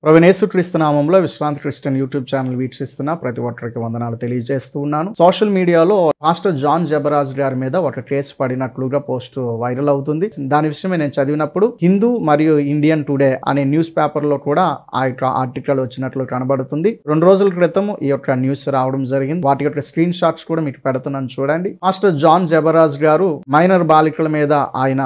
ప్రభువైన యేసుక్రీస్తు నామములో విశ్రాంతి క్రిస్టియన్ యూట్యూబ్ ఛానల్ వీక్షిస్తున్న ప్రతి ఒక్కరికి వందనాలు తెలియజేస్తూ ఉన్నాను. సోషల్ మీడియాలో పాస్టర్ జాన్ జబరాజ్ గారి మీద ఒక కేసు పడినట్లుగా పోస్ట్ వైరల్ అవుతుంది. దాని విషయమే నేను చదివినప్పుడు హిందూ మరియు ఇండియన్ టుడే అనే న్యూస్ పేపర్ లో కూడా ఆ యొక్క ఆర్టికల్ వచ్చినట్లు కనబడుతుంది. 2 రోజుల క్రితం ఈ యొక్క న్యూస్ రావడం జరిగింది. వాటి యొక్క స్క్రీన్ షాట్స్ కూడా మీకు పెడుతున్నాను చూడండి. పాస్టర్ జాన్ జబరాజ్ గారు మైనర్ బాలికల మీద ఆయన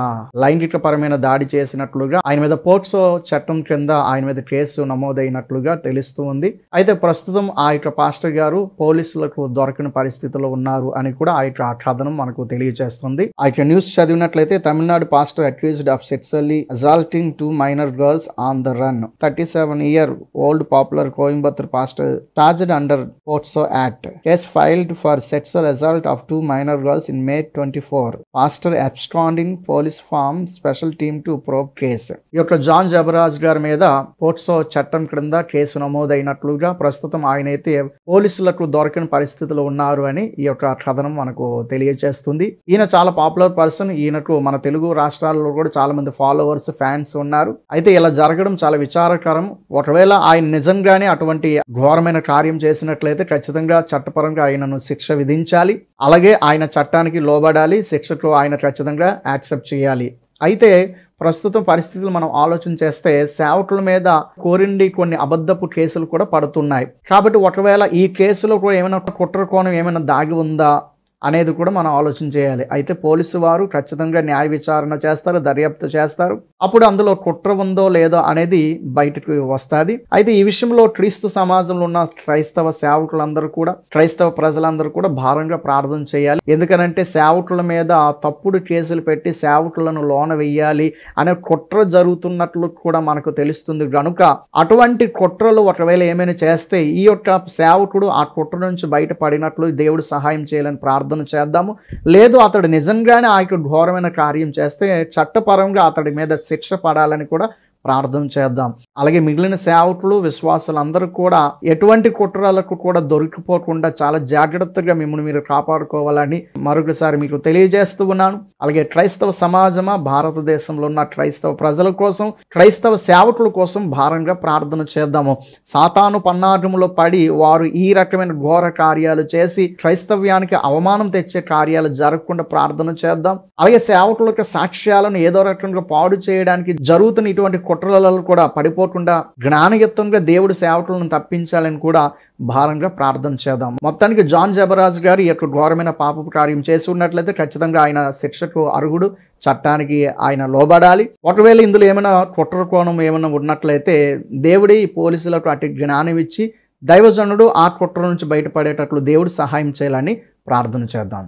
లైంగిక పరమైన దాడి చేసినట్లుగా ఆయన మీద పోక్సో చట్టం కింద ఆయన మీద కేసు నమోదైనట్లుగా తెలుస్తూ ఉంది. అయితే ప్రస్తుతం ఆ యొక్క పాస్టర్ గారు పోలీసులకు దొరకని పరిస్థితిలో ఉన్నారు అని కూడా ఆ యొక్క కథనం మనకు తెలియజేస్తుంది. ఆ యొక్క న్యూస్ చదివినట్లయితే Tamil Nadu pastor accused of sexually assaulting 2 minor girls on the run. 37-year-old popular Coimbatore pastor charged under POCSO act. Case filed for sexual assault of 2 minor girls in May 24. Pastor absconding police form special team to probe case. ఈ యొక్క John Jabaraj గారి మీద POCSO చట్టం క్రింద case నమోదైనట్లుగా ప్రస్తుతం ఆయన అయితే పోలీసులకు దొరకని పరిస్థితిలో ఉన్నారు అని ఈ యొక్క కథనం మనకు తెలియజేస్తుంది. ఈయన చాలా పాపులర్ పర్సన్. ఈయనకు మన తెలుగు రాష్ట్రాల్లో కూడా చాలా మంది ఫాలోవర్స్, ఫ్యాన్స్ ఉన్నారు. అయితే ఇలా జరగడం చాలా విచారకరం. ఒకవేళ ఆయన నిజంగానే అటువంటి ఘోరమైన కార్యం చేసినట్లయితే ఖచ్చితంగా చట్టపరంగా ఆయనను శిక్ష విధించాలి. అలాగే ఆయన చట్టానికి లోబడాలి. శిక్షకు ఆయన ఖచ్చితంగా యాక్సెప్ట్ చేయాలి. అయితే ప్రస్తుతం పరిస్థితులు మనం ఆలోచన చేస్తే సేవకుల మీద కోరిండి కొన్ని అబద్ధపు కేసులు కూడా పడుతున్నాయి. కాబట్టి ఒకవేళ ఈ కేసులో కూడా ఏమైనా కుట్ర కోణం ఏమైనా దాగి ఉందా అనేది కూడా మనం ఆలోచన చేయాలి. అయితే పోలీసు వారు ఖచ్చితంగా న్యాయ విచారణ చేస్తారు, దర్యాప్తు చేస్తారు. అప్పుడు అందులో కుట్ర ఉందో లేదో అనేది బయటకు వస్తుంది. అయితే ఈ విషయంలో క్రీస్తు సమాజంలో ఉన్న క్రైస్తవ సేవకులందరూ కూడా, క్రైస్తవ ప్రజలందరూ కూడా భారంగా ప్రార్థన చేయాలి. ఎందుకనంటే సేవకుల మీద తప్పుడు కేసులు పెట్టి సేవకులను లోన వెయ్యాలి అనే కుట్ర జరుగుతున్నట్లు కూడా మనకు తెలుస్తుంది. కనుక అటువంటి కుట్రలు ఒకవేళ ఏమైనా చేస్తే ఈ యొక్క సేవకుడు ఆ కుట్ర నుంచి బయటపడినట్లు దేవుడు సహాయం చేయాలని ప్రార్థన చేద్దాము. లేదు అతడు నిజంగానే ఆ యొక్క ఘోరమైన కార్యం చేస్తే చట్టపరంగా అతడి మీద శిక్ష పడాలని కూడా ప్రార్థన చేద్దాం. అలాగే మిగిలిన సేవకులు, విశ్వాసులందరూ కూడా ఎటువంటి కుట్రలకు కూడా దొరికిపోకుండా చాలా జాగ్రత్తగా మిమ్మల్ని మీరు కాపాడుకోవాలని మరొకసారి మీకు తెలియజేస్తూ ఉన్నాను. అలాగే క్రైస్తవ సమాజమా, భారతదేశంలో ఉన్న క్రైస్తవ ప్రజల కోసం, క్రైస్తవ సేవకుల కోసం భారంగా ప్రార్థన చేద్దాము. సాతాను పన్నాగములో పడి వారు ఈ రకమైన ఘోర కార్యాలు చేసి క్రైస్తవ్యానికి అవమానం తెచ్చే కార్యాలు జరగకుండా ప్రార్థన చేద్దాం. అలాగే సేవకుల యొక్క సాక్ష్యాలను ఏదో రకంగా పాడు చేయడానికి జరుగుతున్న ఇటువంటి కుట్రలలో కూడా పడిపోకుండా జ్ఞానయుక్తంగా దేవుడు సేవకులను తప్పించాలని కూడా భారంగా ప్రార్థన చేద్దాం. మొత్తానికి జాన్ జబరాజ్ గారు ఈ యొక్క ఘోరమైన పాపపు కార్యం చేసి ఉన్నట్లయితే ఖచ్చితంగా ఆయన శిక్షకు అర్హుడు. చట్టానికి ఆయన లోబడాలి. ఒకవేళ ఇందులో ఏమైనా కుట్ర కోణం ఏమైనా ఉన్నట్లయితే దేవుడి పోలీసులకు అటు జ్ఞానం ఇచ్చి దైవజనుడు ఆ కుట్ర నుంచి బయటపడేటట్లు దేవుడు సహాయం చేయాలని ప్రార్థన చేద్దాం.